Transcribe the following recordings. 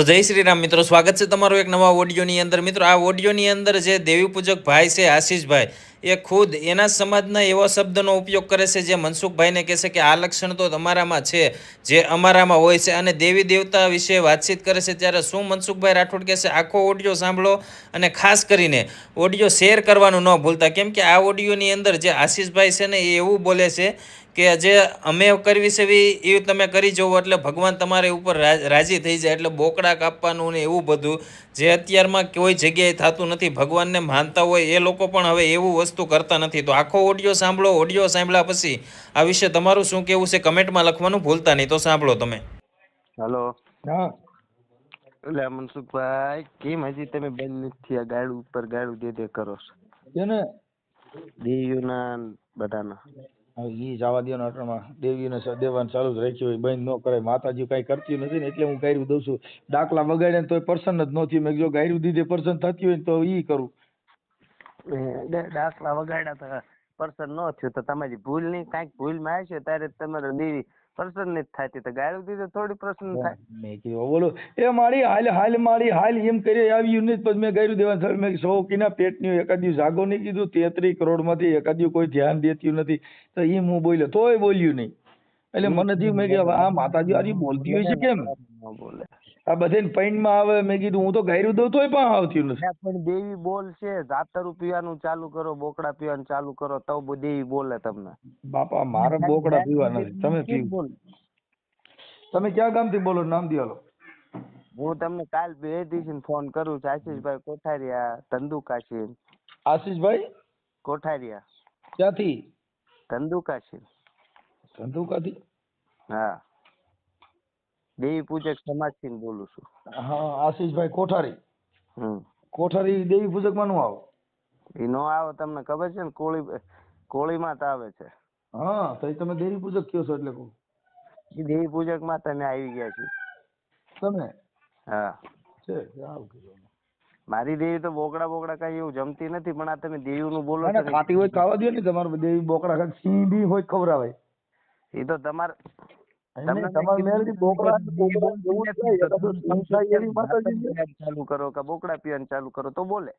તો જય શ્રી રામ મિત્રો, સ્વાગત છે તમારું એક નવા ઓડિયોની અંદર. મિત્રો, આ ઓડિયોની અંદર જે દેવી પૂજક ભાઈ છે આશીષભાઈ, એ ખુદ એના સમાજના એવા શબ્દનો ઉપયોગ કરે છે જે મનસુખભાઈને કહેશે કે આ લક્ષણ તો તમારામાં છે, જે અમારામાં હોય છે, અને દેવી દેવતા વિશે વાતચીત કરે છે. ત્યારે શું મનસુખભાઈ રાઠોડ કહેશે, આખો ઓડિયો સાંભળો અને ખાસ કરીને ઓડિયો શેર કરવાનું ન ભૂલતા, કેમ કે આ ઓડિયોની અંદર જે આશીષભાઈ છે ને એ એવું બોલે છે કે જે અમે કરવી છે એ તમે કરી જવો એટલે ભગવાન તમારી ઉપર રાજી થઈ જાય, એટલે બોકડા કાપવાનું ને એવું બધું જે અત્યારમાં કોઈ જગ્યાએ થતું નથી. ભગવાનને માનતા હોય એ લોકો પણ હવે એવું વસ્તુ કરતા નથી. તો આખો ઓડિયો સાંભળો. ઓડિયો સાંભળ્યા પછી આ વિશે તમારું શું કહેવું છે કમેન્ટમાં લખવાનું ભૂલતા નહીં. તો સાંભળો તમે. હેલો. હા એટલે મનસુખભાઈ, કેમ હજી તમે બંધ નથી થયા? ગાડું ઉપર ગાડું દે કરો છો જેને દેવીઓના બધાના. હવે ઈ જવા દો ને, અટણમાં દેવીને દેવાનું ચાલુ જ રાખ્યું હોય, બંધ ન કરાય. માતાજી કઈ કરતી નથી ને એટલે હું ગાયરું દઉં છું. દાખલા વગાડ્યા ને તો પર્સન જ ન થયું. મેં જો ગાયરું દીધી પર્સન થતી હોય ને તો ઈ કરું. દાખલા વગાડ્યા તો પર્સન ન થયું તો તમારી ભૂલ નહીં, કાંઈક ભૂલ માં હશે ત્યારે તમારે દેવી પર્સન નહીં થતી, તો ગાયરું દીધે થોડી પર્સન થાય. મેં કીધું બોલો એ મારી હાલ હાલ મારી હાલ એમ કરી આવ્યું નહીં. પછી મેં ગાયરું દેવાનું સર, મેં શોકીના પેટની એકાદ્યું જાગો નહીં કીધું. 33 કરોડ માંથી એકાદ્યું કોઈ ધ્યાન દેતું નથી. તો એમ હું બોલ્યો તોય બોલ્યું નહીં. એટલે મને થયું મેં કીધું આ માતાજી આજે બોલતી હોય છે કેમ બોલે આ બધે પૈણમાં આવે. મેં કીધું હું તો ગાયરું દઉં તોય પણ આવતી નથી. પણ દેવી બોલ છે, જાતરું પીવાનું ચાલુ કરો, બોકડા પીવાનું ચાલુ કરો તો દેવી બોલે તમને. બાપા મારે બોકડા પીવા નથી, તમે પીવો. તમે ક્યાં ગામથી બોલો, નામ દિયાલો. હું તમને કાલ બે દિવસ ફોન કરું છું. આશીષભાઈ કોઠારિયા, ધંધુકાશી. આશીષભાઈ કોઠારિયા ક્યાંથી? ધંધુકાશી. ધંધુકાથી? હા, દેવી પૂજક સમાજ થી બોલું છું. હા, આશીષભાઈ કોઠારી. હમ. કોઠારી દેવી પૂજક માં નું આવો? એ નો આવે, તમને ખબર છે ને? કોળીમાં જ આવે છે. હા, તો તમે દેવી પૂજક કયો છો એટલે કહું. એ દેવી પૂજક માં તમે આવી ગયા છો તમે? હા છે આવું કીધું. મારી દેવી તો બોકડા બોકડા કઈ એવું જમતી નથી, પણ આ તમે દેવી નું બોલો છો. ખાટી હોય ખાવા દો ને. તમારે દેવી બોકડા ખાય, સિંહ બી હોય ખવડાવાય. એ તો તમારે ચાલુ કરો કે બોકડા પીવાનું ચાલુ કરો તો બોલે.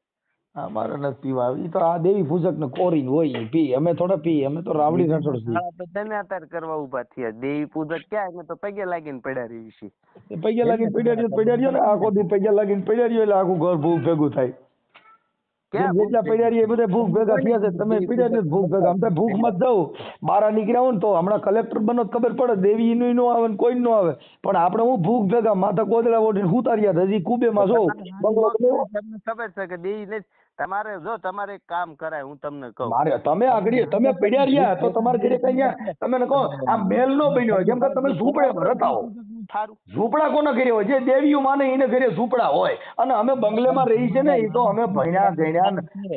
મારે નથી પીવા. એ તો આ દેવી પૂજક ને કોરી હોય એ પી. અમે થોડા પી, અમે તો રાવડી રસોડ છીએ. તો તમે અત્યારે કરવા ઉભા થયા. દેવી પૂજક ક્યાં? અમે તો પગે લાગીને પડ્યા રહી છીએ. પૈયા લાગીને પડ્યા રહ્યો ને આખો દી પૈયા લાગીને પડ્યા રહ્યો એટલે આખું ઘર ભૂખ ભેગું થાય. જેટલા પડ્યા રહીએ બધા ભૂખ ભેગા થયા છે. તમે પડ્યા ને ભૂખ ભેગા. આમ તો ભૂખ માં જ જાઉં બહાર નીકળ્યા હોય ને તો હમણાં કલેક્ટર બનો ખબર પડે. દેવી નું નો આવે ને કોઈ નો આવે, પણ આપણે હું ભૂખ ભેગા માથા કોદડા ઓઢીને ઉતાર્યા હજી કુબે માં છો. તમને ખબર છે કે દેવી ને તમારે જો તમારે કામ કરાય, હું તમને કહું. મારે તમે આગળ તમે પડ્યા રહ્યા તો તમારે ઘરે કઈ તમે કહો આ મેલ નો બન્યો હોય, કેમ કે તમે ઝૂંપડે રહેતા હો. ઝૂંપડા કોના ઘરે હોય? જે દેવીઓ માને એને ઘરે ઝૂંપડા હોય. અને અમે બંગલેમાં રહી છે ને, એ તો અમે ભણ્યા ગણ્યા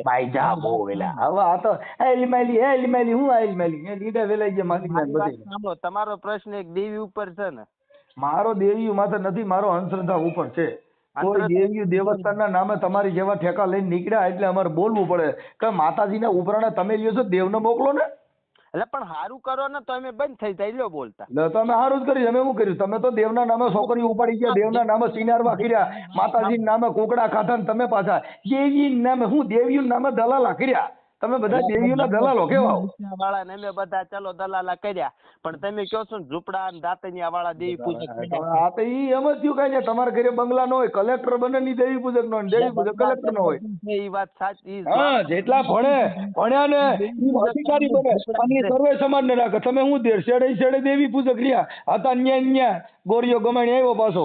બાઈજા બહુ વેલા. હવે આ તો એલમેલી હું એલમેલી એ લીડા વેલાઈ ગયા માલિક ને બધી. તમારો પ્રશ્ન એક દેવી ઉપર છે ને? મારો દેવી માથે નથી, મારો અંધશ્રદ્ધા ઉપર છે. કોઈ દેવી દેવસ્થાન ના નામે તમારી જેવા ઠેકા લઈને નીકળ્યા એટલે અમારે બોલવું પડે કે માતાજીના ઉપરાણા તમે લ્યો છો, દેવને મોકલો ને. એટલે પણ સારું કરો ને તો અમે બંધ થઈ જાય લ્યો બોલતા. તમે સારું જ કર્યું. અમે શું કર્યું? તમે તો દેવના નામે છોકરીઓ ઉપાડી ગયા, દેવના નામે સિનારવા કર્યા, માતાજીના નામે કોકડા ખાધા ને તમે પાછા દેવી નામે હું દેવીના નામે દલાલા કર્યા. તમે બધા દેવીઓના દલાલો કેવા વાળા ને અમે બધા ચલો દલાલા કર્યા, પણ તમે કહો છો ને ઝૂંપડા અને દાતણિયા વાળા દેવી પૂજક. હા તો ઈ એમ જ થયું. કઈ ને તમારા ઘરે બંગલા નો હોય, કલેક્ટર બને ની દેવી પૂજક નો, દેવી પૂજક કલેક્ટર નો હોય. એ વાત સાચી. હા, જેટલા ભણ્યા ને અધિકારી બને અને સર્વે સમાજ ને રાખે. તમે હું શેડે દેવી પૂજક રહ્યા હતા, ન્યા ગોરીઓ ગમાણી આવ્યો પાછો.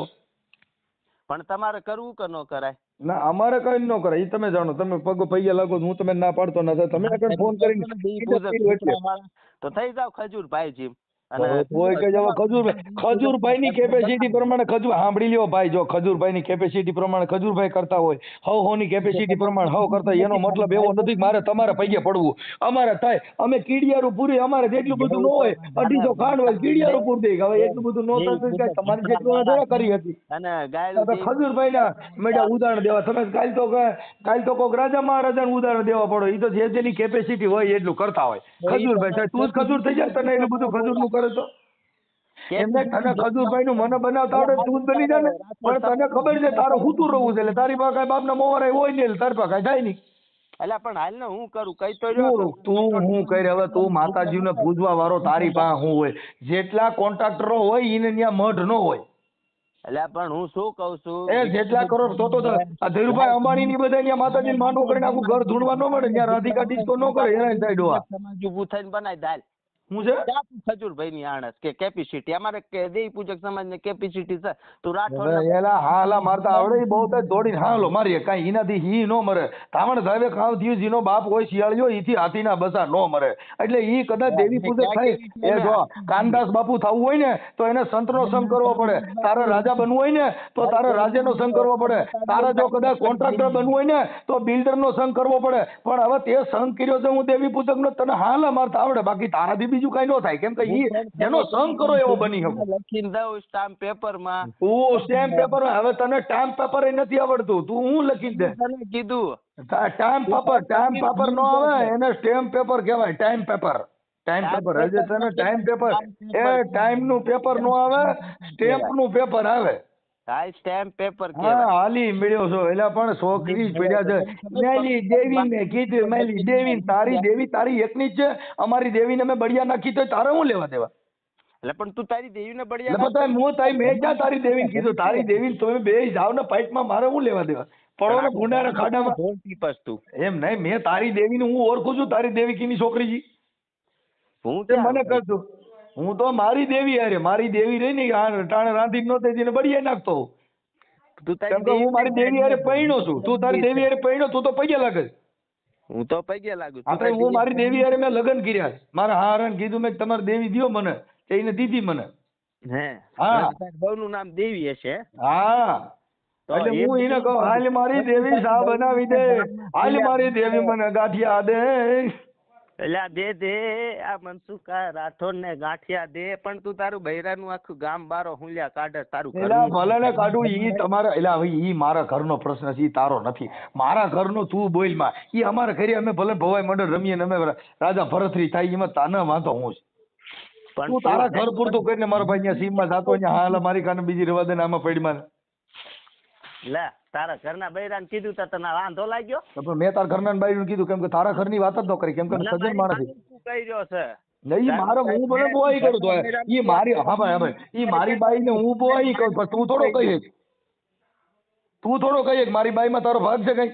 પણ તમારે કરવું કે ન કરાય? ના, અમારે કઈ ન કરાય. એ તમે જાણો. તમે પગ પૈયા લાગો, હું તમે ના પાડતો ના. તમે આગળ ફોન કરીને તો થઈ જાવ ખજૂરભાઈ જીમ. ખજૂરભાઈ ની કેપેસિટી પ્રમાણે સાંભળી લ્યો ભાઈ. જો ખજૂરભાઈ ની કેપેસિટી પ્રમાણે ખજૂરભાઈ કરતા હોય, હવ ની કેપેસિટી પ્રમાણે હવ કરતા. એનો મતલબ એવો નથી મારે તમારે પૈકે પડવું. અમારે થાય અમે કીડિયારું પૂરી, અમારે જેટલું બધું ન હોય 250 ખાંડ હોય કીડિયારું પૂરી. હવે એટલું બધું ન થતું તમારી જેટલું થોડા કરી હતી. અને ખજૂરભાઈ ના મેડા ઉદાહરણ દેવા. તમે કાલ તો કોક રાજા મહારાજા નું ઉદાહરણ દેવા પડો. એ તો જેની કેપેસિટી હોય એટલું કરતા હોય. ખજૂરભાઈ તું જ ખજૂર થઈ જાય તને એટલું બધું ખજૂર નું કરે તો. એમને તને ખજૂરભાઈ નું મને બનાવતા આવડે તું જ બની જા ને, પણ તને ખબર છે તારે હુતું રહવું છે એટલે તારી પાસે કઈ બાપના મોવારા હોય નહીં એટલે તારી પાસે કઈ થાય નહીં. એટલે પણ હાલ ને હું કરું કઈ તો રહ્યો તું હું કરે હવે તું માતાજીને પૂજવા વાળો તારી પાસે શું હોય? જેટલા કોન્ટ્રાક્ટરો હોય એને ત્યાં મઢ ન હોય. એટલે પણ હું શું કઉ છું એ જેટલા કરોડ તો આ ધીરુભાઈ અંબાણી ની બધા ત્યાં માતાજી માંડવો કરીને આખું ઘર ધૂણવા ન મળે, ત્યાં રાધિકા ડિસ્કો ન કરે એના સાઈડ હોય. સમાજ ઉભું થઈને બનાવી દાલ શું છે ખજૂરભાઈ ની આણસ કે કેપેસિટી અમારે દેવી પૂજક સમાજ ને કેપેસિટી છે તું રાઠોડ એલા હાલા મારતા આવડે ઈ બહુ તો દોડીને હાલો મારીએ કાંઈ એનાથી ઈ નો મરે. ધામણ સાહેબે ખાવ થયું જેનો બાપ હોય શિયાળિયો ઈથી હાથીના બસા નો મરે. એટલે ઈ કદાચ દેવી પૂજક થાય એ જો કાનદાસ બાપુ થવું હોય ને તો એને સંતનો સંગ કરવો પડે, તારે રાજા બનવું હોય ને તો તારે રાજાનો સંગ કરવો પડે, તારે જો કદાચ કોન્ટ્રાક્ટર બનવું હોય ને તો બિલ્ડરનો સંગ કરવો પડે. પણ હવે તે સંગ કર્યો છે હું દેવી પૂજકનો, તને હાલા મારતા આવડે, બાકી તારાથી બીજું કઈ ન થાય, કેમ કે ઈ જેનો સંગ કરો એવો બની શકો. લખીને દઉં સ્ટામ્પ પેપર માં તું સ્ટેમ્પ પેપર હવે તને સ્ટામ્પ પેપર નથી આવડતું, તું હું લખી દે તને કીધું ટાઈમ પેપર નો આવે એને સ્ટેમ્પ પેપર કહેવાય. ટાઈમ પેપર હજી તને ટાઈમ પેપર એ ટાઈમ નું પેપર નો આવે, સ્ટેમ્પ નું પેપર આવે. હા સ્ટેમ્પ પેપર હા હાલી મળ્યો છો એટલે પણ છોકરી જ પડ્યા છે. મેલી દેવી ને કીધું મેલી દેવી તારી દેવી તારી એકની જ છે, અમારી દેવીને મેં બળિયા નાખી તો તારે હું લેવા દેવા? એટલે પણ તું તારી દેવીને એટલે બળિયા બધા હું તારી મેં ક્યાં તારી દેવીને કીધું? તારી દેવીને તમે બે જાવ ને પાઇટમાં, મારે હું લેવા દેવા? પડો ને ગુંડાના ખાડામાં. તું એમ નહીં, મેં તારી દેવીને હું ઓળખું છું, તારી દેવી કીની છોકરી જી હું તે મને કરજો. હું તો મારી દેવી અરે મારી દેવી રહી ને ટાણે રાંધી નો થઈ ને બળિયા નાખતો. તું કેમ કે હું મારી દેવી અરે પૈણો છું, તું તારી દેવી અરે પૈણો, તું તો પૈયા લાગે. હું તો પૈયા લાગુ આપણે હું મારી દેવી અરે મેં લગ્ન કર્યા, મારા હારણ કીધું મેં તમારી દેવી દ્યો મને, એને દીધી મને. હે હા બહુ નું નામ દેવી હશે. હા એટલે હું એને કહું હાલ મારી દેવી શા બનાવી દે, હાલ મારી દેવી મને ગાંઠિયા દે. એટલે દે આ મનસુખા રાઠોડ ને ગાંઠિયા દે, પણ તું તારું બૈરાનું આખું ગામ બારો હુંલ્યા કાઢે તારું એલા ભલે ને કાઢું ઈ તમારા એલા હવે ઈ મારા ઘરનો પ્રશ્ન છે, ઈ તારો નથી. મારા ઘરનો તું બોલ માં, ઈ અમારા ઘરે અમે ભલે ભવાઈ મંડળ રમીએ ને અમે રાજા ભરતરી થાય એમાં તાને વાંધો હું છે. તું તારા ઘર પૂરતું કરીને મારો ભાઈ ત્યાં સીમમાં જાતો અહીંયા હાલ મારી કાને બીજી રવા દે ને આમાં પડીમાં. લે તારા ઘરના બૈરાને કીધું તો તને વાંધો લાગ્યો? તો મેં તારા ઘરના બાઈનું કીધું, કેમ કે તારા ઘરની વાત જ ન કરી, કેમ કે સજ્જન માણસ કર્યો છે. નહીં મારે હું ભલે બોવાઈ કરું તો ઈ મારી હા ભાઈ ઈ મારી બાઈ ને હું બોવાઈ કરું, પણ તું થોડો કહીએ મારી બાઈ માં તારો ભાગ છે કઈ?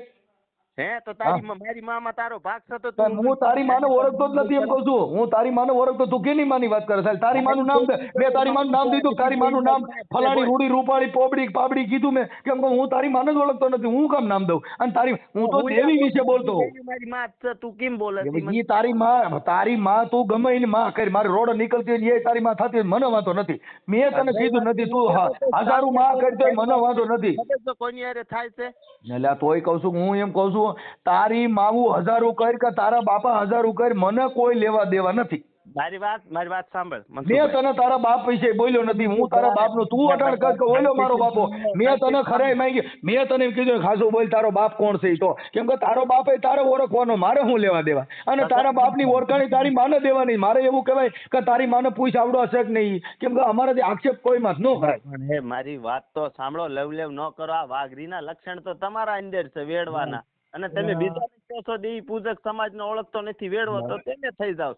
હે તો તારી મારી મામાં તારો ભાગ છે તો હું તારી માને ઓળખતો જ નથી એમ કહું છું. હું તારી માને ઓળખતો, તું કેની માની વાત કરે? તારી માનું નામ દે, મેં તારી માનું નામ દીધું, તારી માનું નામ ફલાણી રૂડી રૂપાળી પોબડી પાબડી કીધું મેં, કેમ કે હું તારી માને જ ઓળખતો નથી, હું કામ નામ દઉં? અને તારી હું તો દેવી વિશે બોલતો. મારી માં છે તું કેમ બોલે? ઈ તારી માં તું ગમે એની માં કરી, મારી રોડ નીકળતી હોય એ તારી માં થતી હોય મને વાંધો નથી, મેં તને કીધું નથી, તું હજારો માં કરતો મને વાંધો નથી. કોની હારે થાય છે એટલે તોય કહું છું, હું એમ કહું છું તારી માવું હજારો કર કે તારા બાપા હજારો કર, મને કોઈ લેવા દેવા નથી. મારી વાત સાંભળ. મેં તને તારા બાપ વિશે બોલ્યો નથી, હું તારા બાપ નો તું અટાણ કર કે ઓલો મારો બાપો. મેં તને ખરાઈ માંગી, મેં તને એમ કીધું ખાસું બોલ તારો બાપ કોણ છે? તો કેમ કે તારો બાપ એ તારે ઓળખવાનો, મારે શું લેવા દેવા? અને તારા બાપની ઓળખાણી તારી માને દેવાની, મારે એવું કહેવાય કે તારી માને પૂછ આવડો હશે કે નહીં, કેમ કે અમારાથી આક્ષેપ કોઈ માં ન કરાય. મારી વાત તો સાંભળો, લવલેવ ન કરો. આ વાઘરીના લક્ષણ તો તમારા અંદર છે વેડવાના, અને તમે બીજા કહો છો દેવી પૂજક સમાજને ઓળખતો નથી, વેડવો તો તેને થઈ જાવ.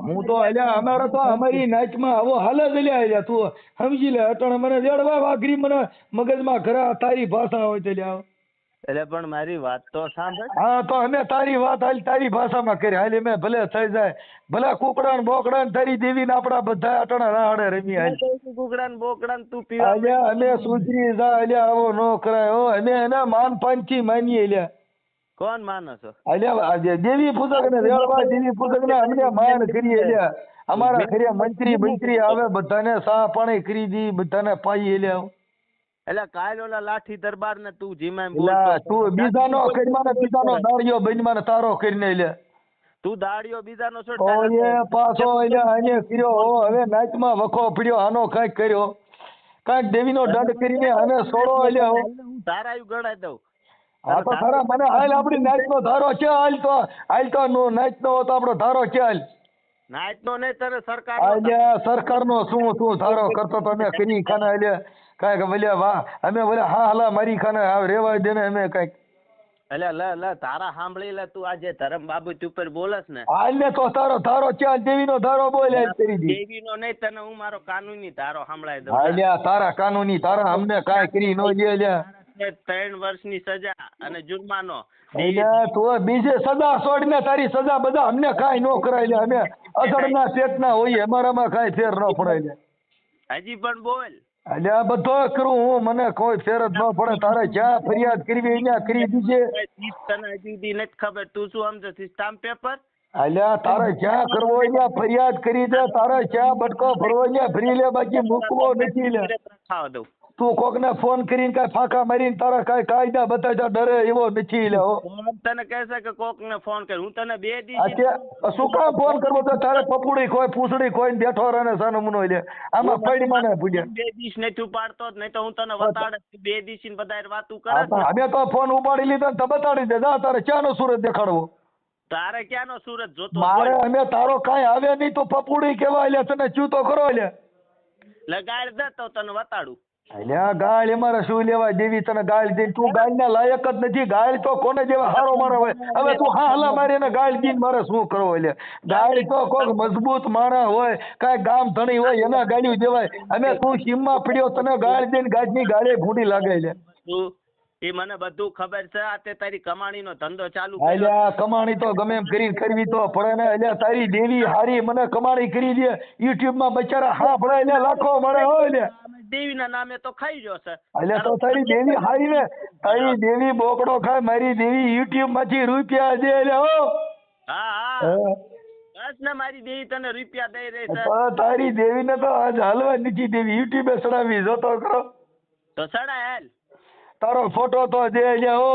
હું તો અમારે તો અમારી નાચમાં આવો હાલ જ લ્યા, તું સમજી લે. અટણ મને વેડવા વાઘરી મને મગજમાં ઘરા તારી ભાષા હોય તો લ્યા. એટલે પણ મારી વાત તો સાંભળ. હા તો અમે તારી વાત હાલ તારી ભાષામાં કરી હાલ, મેં ભલે થઈ જાય, ભલે કુકડા ને બોકડા ને તારી દેવી ને આપડા બધા અટણા રાહડે રમી હાલ. કુકડા ને બોકડા ને તું પીવા અમે સુધરી જા અલ્યા, આવો ન કરાય હો. અમે એના માન પાંચી માનીએ લ્યા. કોણ માનો છો? અલ્યા દેવી પૂજક ને રેળવા દેવી પૂજક ને અમને માન કરીએ લ્યા. અમારા ઘરે મંત્રી આવે, બધાને સા પાણી કરી દી, બધાને પાઈએ લ્યા. એટલે કાલ ઓલા લાઠી દરબાર ને તું જીમાં તું બીજાનો કરીમાં બીજાનો દાળિયો બનીમાં તારો કરીને લે. તું દાળિયો બીજાનો છો પાછો અહીંયા કર્યો. હવે નાચમાં વખો પડ્યો, આનો કઈક કર્યો, કઈક દેવીનો દંડ કરીને હવે સોળો લ્યા. ધારાયું ગણાઈ દઉં. હા તો ખરા મને હાલ આપડી નાચ નો ધારો છે, હાલ તો નાચ નો હતો આપડો ધારો છે હાલ. નાઈટ નો નહીં તને સરકાર અલ્યા સરકારનો શું ધારો કરતો તો અમે કરી ખાના અલ્યા કાંઈક બોલ્યા વાહ અમે બોલ્યા હા હલા મારી ખાના આ રેવા દે ને અમે કાંઈક એટલે લ તારા સાંભળી લે તું આજે ધરમ બાબત ઉપર બોલસ ને હાલને તો તારો ચાલ દેવીનો ધારો બોલે કરી દી દેવીનો નહીં તને હું મારો કાનૂની ધારો સંભળાઈ દઉં હાલ્યા તારા કાનૂની તારા અમને કાંઈ કરી ન દે અલ્યા 3 વર્ષની સજા અને જુર્માનો અલ્યા તું બીજે સજા છોડીને તારી સજા બધા અમને કાંઈ ન કરાય લે અમે અસરના પેટના હોઈએ અમારામાં કાંઈ ફેર ન પડે લે હજી પણ બોલ અલ્યા બધો કરું હું મને કોઈ ફેર જ ન પડે તારે જ્યાં ફરિયાદ કરવી અહીંયા કરી દીજે તને હજી સુધી નથી ખબર તું શું સમજે સ્ટામ્પ પેપર અલ્યા તારે જ્યાં કરવો હોય ત્યાં ફરિયાદ કરી દે તારે જ્યાં બટકો ભરવો હોય ત્યાં ભરી લે બાકી મૂકવો નથી લે ખાવા દઉં તું કોકને ફોન કરીને કાંઈ ફાંકા મારીને તારા કાંઈ કાયદા બતાવતા ડરે એવો નથી લે હો તને કહેશે કે કોક ને ફોન કર હું તને 2 દિવસ અત્યારે શું કામ ફોન કરવો તો તારે પપુડી કોઈ પૂછડી કોઈ બેઠો રહે ને સાનો મુનો લે આમાં પડી મને પૂજ્યા 2 દિવસ નથી ઉપાડતો જ નહીં તો હું તને વતાડે 2 દિવસ ની બધા વાતું કરે અમે તો ફોન ઉપાડી લીધો ને તો બતાડી દે જા તારે ક્યાંનો સુરત દેખાડવો તારે ક્યાંનો સુરત જોતો મારે અમે તારો કાંઈ આવે નહીં તો પપુડી કેવાય લે તને ચૂ તો કરો લે લગાડ દે તો તને વતાડું અલ્યા ગાળ અમારે શું લેવા દેવી તને ગાળ દઈને તું ગાળના લાયક જ નથી ગાળ તો કોને જેવા હારો મારો હોય હવે તું હા હલા મારીને ગાળ દઈને મારે શું કરવો એટલે ગાળ તો કોક મજબૂત માણસ હોય કાંઈ ગામ ધણી હોય એના ગાળ્યું દેવાય અમે તું સીમમાં પડ્યો તને ગાળ દઈને ગાજની ગાળે ભૂંડી લાગે લે તું એ મને બધું ખબર છે આ તે તારી કમાણીનો ધંધો ચાલુ અલ્યા કમાણી તો ગમે એમ કરીને કરવી તો પડે ને અલ્યા તારી દેવી હારી મને કમાણી કરી દે યુટ્યુબ માં બચારા હા ભળે એટલે લાખો મળે હોય લે દેવીના નામે તો ખાઈ ગયો છે અલ્યા તો તારી દેવી હારી ને તારી દેવી બોકડો ખાય મારી દેવી યુટ્યુબ માંથી રૂપિયા દે લે હો હા બસ ને મારી દેવી તને રૂપિયા દઈ રહી છે તો તારી દેવી ને તો આજ હાલવા નથી દેવી યુટ્યુબે ચડાવી જોતો કરો તો સડા હેલ તારો ફોટો તો દે લે હો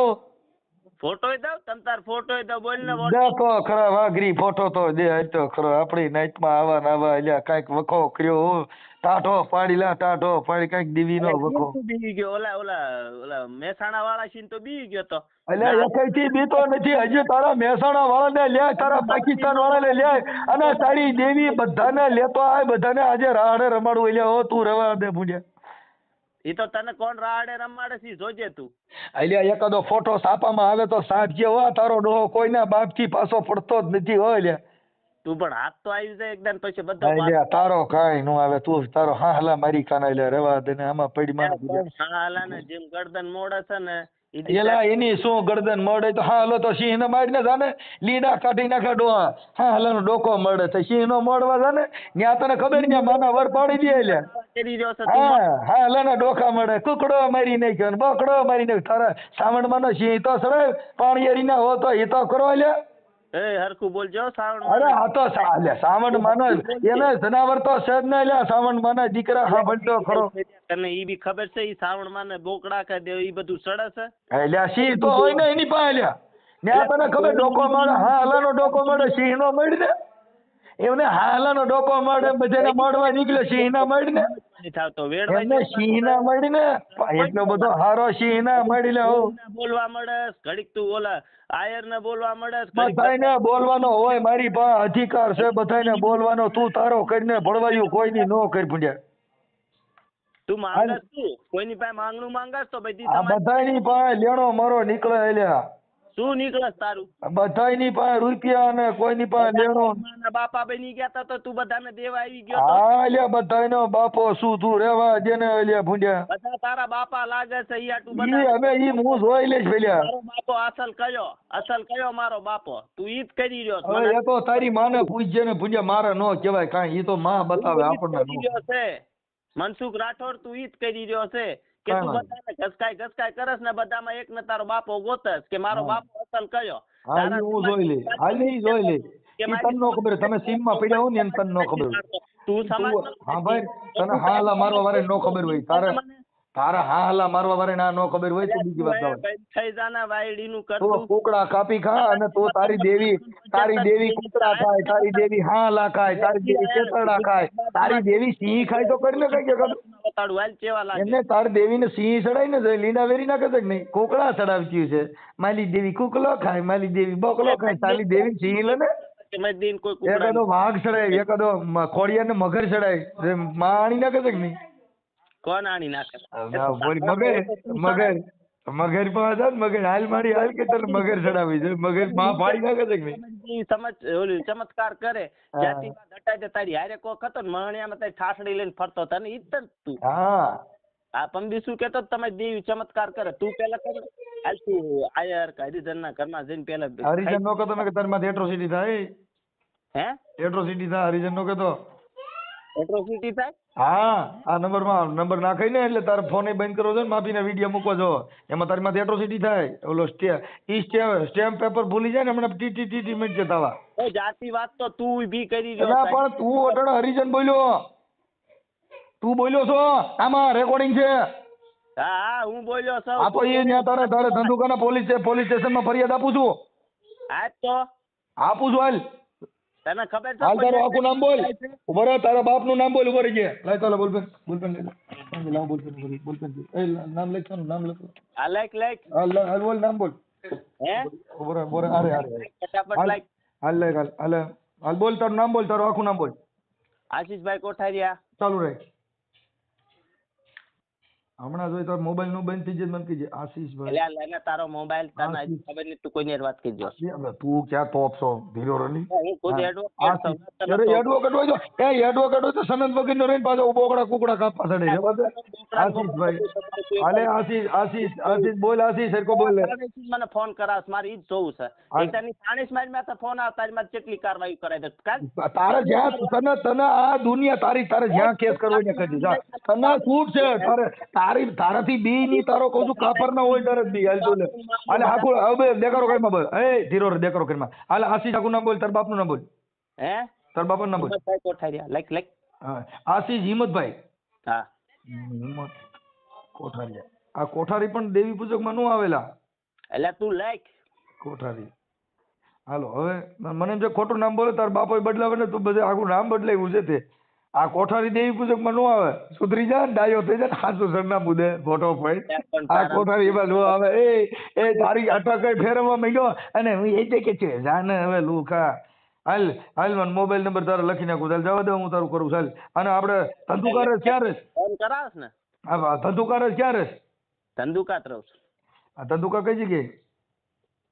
ફોટો દઉં તમ તાર ફોટો દઉં બોલ ને દે તો ખરા વાઘરી ફોટો તો દે આજ તો ખરો આપણી નાઈટમાં આવા ને આવા અલ્યા કાંઈક વખો કર્યો હો ટાઢો પાડી લા ટાઢો પાડી કાંઈક દીવીનો વખો બી ગયો ઓલા મહેસાણા વાળા છીન તો બી ગયો તો અલ્યા એકઈથી બીતો નથી હજી તારા મહેસાણા વાળાને લે તારા પાકિસ્તાન વાળાને લે અને તારી દેવી બધાને લેતો આય બધાને આજે રાહડે રમાડવું એટલે હો તું રવા દે ભૂંડ્યા એ તો તને કોણ રાહડે રમાડે છે જોજે તું અલ્યા એકાદો ફોટો છાપામાં આવે તો સાચજે હો તારો ડોહો કોઈના બાપથી પાછો પડતો જ નથી હો અલ્યા તું પણ હાથ તો આવી જાય એકદમ પછી બધો અલ્યા તારો કાંઈ નો આવે તું તારો હા હલા મારી કાના એટલે રવા દે ને આમાં પડી મને હા હલા ને જેમ ગરદન મોડે છે ને એલા એની શું ગરદન મળે તો હા હલો તો સિંહ ને મારીને જાને લીડા કાઢી નાખે ડોહા હા હલાનો ડોકો મળે તો સિંહ નો મળવા જાને ત્યાં તને ખબર ને માના વર પાડી દે એટલે કરી રહ્યો છે હા હલાના ડોકા મળે કુકડો મારી નાખ્યો ને બકડો મારી નાખ્યો તારા સાવણમાં નો સિંહ તો સરે પાણીયરી ના હો તો એ તો કરો લે એ હરખું બોલજો સાવણ અરે હા તો સાવણ માનો એને જનાવર તો સજ ના લ્યા સાવણ માના દીકરા હા ભણતો ખરો તને ઈ બી ખબર છે ઈ સાવણ માને બોકડા કે દે ઈ બધું સડે છે એટલે સિંહ તો હોય ને એની પાસે લ્યા ને તને ખબર ડોકો મળે હા હલાનો ડોકો મળે સિંહ નો મળી ને એમને હા હલાનો ડોકો મળે બધાને મળવા નીકળે સિંહ ના મળી ને એમને સિંહ ના મળી ને એટલો બધો હારો સિંહ ના મળી લે બોલવા મળે ઘડીક તું ઓલા આયર ને બોલવા મળે બધાને બોલવાનો હોય મારી પાસે અધિકાર છે બધાને બોલવાનો તું તારો કરીને ભળવાયું કોઈની નો કરી પૂંડ્યા તું માંગસ તું કોઈની પાસે માંગણું માંગસ તો બધી આ બધાની પાસે લેણો મારો નીકળે એલ્યા શું નીકળસ તારું બધાની પાસે રૂપિયા અને કોઈની પાસે લેણો બાપા બની ગયા તા તો તું બધાને દેવા આવી ગયો હા અલ્યા બધાનો બાપો શું તું રેવા જેને અલ્યા ભૂંડ્યા બધા તારા બાપા લાગે છે ઈ આટું ઈ હવે ઈ હું જોઈ લઈશ પેલા મારો બાપો અસલ કયો મારો બાપો તું ઈ જ કરી રહ્યો છે હવે એ તો તારી માને પૂછજે ને ભૂંડ્યા મારે નો કહેવાય કાંઈ ઈ તો માં બતાવે આપણને છે મનસુખ રાઠોડ તું ઈ જ કરી રહ્યો છે કે તું બધાને ઘસકાય કરસ ને બધામાં એક ને તારો બાપો ગોતસ કે મારો બાપો અસલ કયો હા ઈ હું જોઈ લે હાલ ઈ જોઈ લે ઈ તને નો ખબર તમે સીમમાં પડ્યા હો ને એને તને નો ખબર તું સમાજ હા ભાઈ તને હા હલા મારવા વારે નો ખબર હોય તારા હા હલા મારવા વારે ના નો ખબર હોય તો બીજી વાત આવે થઈ જાના વાયડી નું કર તું કુકડા કાપી ખા અને તું તારી દેવી કુકડા ખાય તારી દેવી હા હલા ખાય તારી દેવી કેતરડા ખાય તારી દેવી સિંહ ખાય તો કરીને કઈ કે બતાડું હાલ કેવા લાગે એમને તારી દેવીને સિંહ ચડાવી ને લીંડા વેરી નાખે છે કે નહીં કુકડા ચડાવતી છે મારી દેવી કુકલો ખાય મારી દેવી બકલો ખાય તારી દેવી સિંહ લે ને તમે દીન કોઈ કુકડા એકાદો વાઘ ચડાય, એકાદો ખોડિયાર ને મગર ચડાય, જે માણી નાખે છે કે નહીં? કોણ આણી નાખે? મગર પાસે જાત, મગર હાલ મારી હાલ કે તને મગર ચડાવી છે, મગર માં પાડી નાખે છે કે નહીં? ઈ ઓલું ચમત્કાર કરે, જાતિવાદ હટાય દે. તારી હારે કોક હતો ને મહણિયામાં તારી ઠાસડી લઈને ફરતો તને ઈ જ તે ને તું. હા આ પંદી શું કેતો તમે દેવી ચમત્કાર કરે, તું પેલા કર. હાલ તું આયર કે હરિજન ના ઘરમાં જઈને પેલા હરિજન નો કહેતો મેં કે તારી માથે એટ્રોસિટી થાય, હે એટ્રોસિટી થાય, હરિજન નો કહેતો. એટ્રોસિટી થાય. હા આ નંબર નાખાઈ ને એટલે તારે ફોન બંધ કરવો છે ને, માફીના વિડીયો મૂકવો છો, એમાં તારી માથે એટ્રોસિટી થાય. ઓલો સ્ટેમ્પ પેપર ભૂલી જાય ને હમણાં ટી મિનિટ જતાવા. એ જાતિવાદ તો તું ભી કરી એટલે રહ્યો. પણ તું અટણ હરિજન બોલ્યો, તું બોલ્યો છો, આમાં રેકોર્ડિંગ છે. હા હા હું બોલ્યો છું. આ તો એ ત્યાં તારે ધંધુકાના પોલીસ સ્ટેશનમાં ફરિયાદ આપું છું, હા તો આપું છું. હાલ તને ખબર છે હાલ તારું આખું નામ બોલ. ઉભો રહે, તારા બાપ નું નામ બોલ. ઉભો રહી ગયા. લાય ચાલો બોલપેન લઈ લે. લાવ બોલપેન એ નામ લખ, નામ લખ. આ લાઈક હાલ બોલ, નામ બોલ. હે ઉભો રહે. અરે ફટાફટ લાઈક. હાલ લે, હાલ બોલ, તારું નામ બોલ, તારું આખું નામ બોલ. આશીષભાઈ કોઠારિયા. ચાલુ રહે. હમણાં જોઈ તારો મોબાઈલ નું બંધ થઈ જાય મને કીજે. આશીષભાઈ એટલે લઈને તારો મોબાઈલ તને હજી ખબર નહીં, તું કોઈની હારે વાત કરજો. તું ક્યાં ટોપ છો ધીરો રની? હું ખુદ એડવોકેટ છું. અરે એડવોકેટ હોય તો એડવોકેટ હોય તો સનદ વગર નો રહીને પાછો બોકડા કુકડા કાપવા ચડે છે. આશીષભાઈ અલે આશીષ બોલ. આશીષ સરકો બોલ. મને ફોન કરાવશ, મારે ઈ જ જોવું છે. એકતાની 40 મારી માં ફોન આવે, તારી માં કેટલી કાર્યવાહી કરાય દે. તારે જ્યાં તને આ દુનિયા તારે જ્યાં કેસ કરવો ને કરી જા. તને છૂટ છે. તારાથી બી ની તારો કહું છું કાપર ના હોય ડર જ બી. હાલ બોલે હાલે આખું હવે દેખાડો કઈ માં બોલ. એ ધીરો દેખાડો કઈ માં. હાલ આશીષ આખું નામ બોલ, તાર બાપ નું નામ બોલ. હે તાર બાપ નું નામ બોલ. કોઠારિયા. લાઈક આશીષ હિંમતભાઈ. હા હિંમત કોઠારી. આ કોઠારી પણ દેવી પૂજક માં નું આવેલા. એટલે તું લાઈક કોઠારી. હાલો હવે મને એમ છે ખોટું નામ બોલે તાર બાપો બદલાવે ને, તું બધે આખું નામ બદલાવ્યું છે તે. આ કોઠારી દેવી પૂજક માં નું આવે. સુધરી જા ને, ડાયો થઈ જાય, હાથું સરનામું દે ફોટો પાડી. આ કોઠારી એમાં નું આવે. એ તારી અટક ફેરવવા માંડ્યો અને હું એ કે છે જાને હવે લુ ખા. હાલ મને મોબાઈલ નંબર તારે લખી નાખું. ચાલ જવા દે, હું તારું કરું. ચાલ અને આપણે ધંધુકાર ક્યાં રહેશ? ફોન કરાવશ ને? હા ધંધુકાર ક્યાં રહેશ? ધંધુકાત રહું છું. આ ધંધુકા કઈ જગ્યાએ?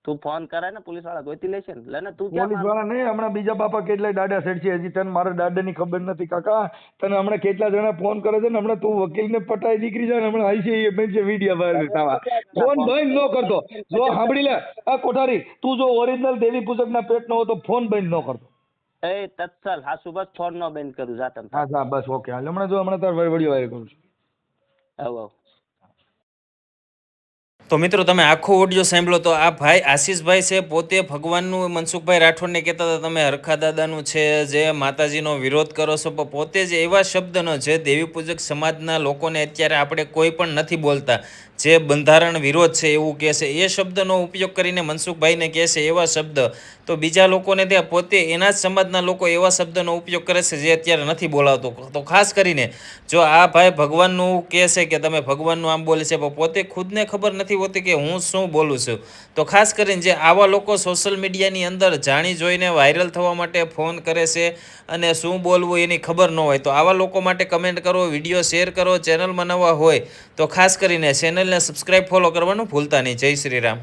તું ફોન કરે ને પોલીસ વાળા ગોતી લેશે ને. લે ને તું પોલીસ વાળા નહીં, હમણાં બીજા બાપા કેટલાય દાડા સેટ છે. હજી તને મારા દાદાની ખબર નથી કાકા. તને હમણાં કેટલા જણા ફોન કરે છે ને, હમણાં તું વકીલને પટાઈ નીકળી જાય ને, હમણાં આવી છે એ બેન છે વિડીયો બહાર તાવા. ફોન બંધ ન કરતો. જો સાંભળી લે આ કોઠારી, તું જો ઓરિજિનલ દેવી પૂજક ના પેટ નો હોય તો ફોન બંધ ન કરતો. એ તત્સલ હા સુબહ ફોન નો બંધ કરું જા તમ. હા બસ ઓકે. હાલ હમણાં તાર વિડીયો વાયરલ કરું છું. આવ તો મિત્રો તમે આખો ઓડિયો સાંભળો તો આ ભાઈ આશીષભાઈ છે પોતે ભગવાનનું મનસુખભાઈ રાઠોડને કહેતા હતા તમે હરખા દાદાનું છે જે માતાજીનો વિરોધ કરો છો, પણ પોતે જ એવા શબ્દનો જે દેવી પૂજક સમાજના લોકોને અત્યારે આપણે કોઈ પણ નથી બોલતા, જે બંધારણ વિરોધ છે એવું કહે છે, એ શબ્દનો ઉપયોગ કરીને મનસુખભાઈને કહે છે એવા શબ્દ, તો બીજા લોકોને ત્યાં પોતે એના જ સમાજના લોકો એવા શબ્દનો ઉપયોગ કરે છે જે અત્યારે નથી બોલાવતો. તો ખાસ કરીને જો આ ભાઈ ભગવાનનું કહે છે કે તમે ભગવાનનું આમ બોલે છે, પણ પોતે ખુદને ખબર નથી હોતી કે હું શું બોલું છું. તો ખાસ કરીને જે આવા લોકો સોશિયલ મીડિયાની અંદર જાણી જોઈને વાયરલ થવા માટે ફોન કરે છે અને શું બોલવું એની ખબર ન હોય, તો આવા લોકો માટે કમેન્ટ કરો, વિડીયો શેર કરો, ચેનલમાં નવા હોય તો ખાસ કરીને ચેનલને સબસ્ક્રાઈબ ફોલો કરવાનું ભૂલતા નહીં. જય શ્રી રામ.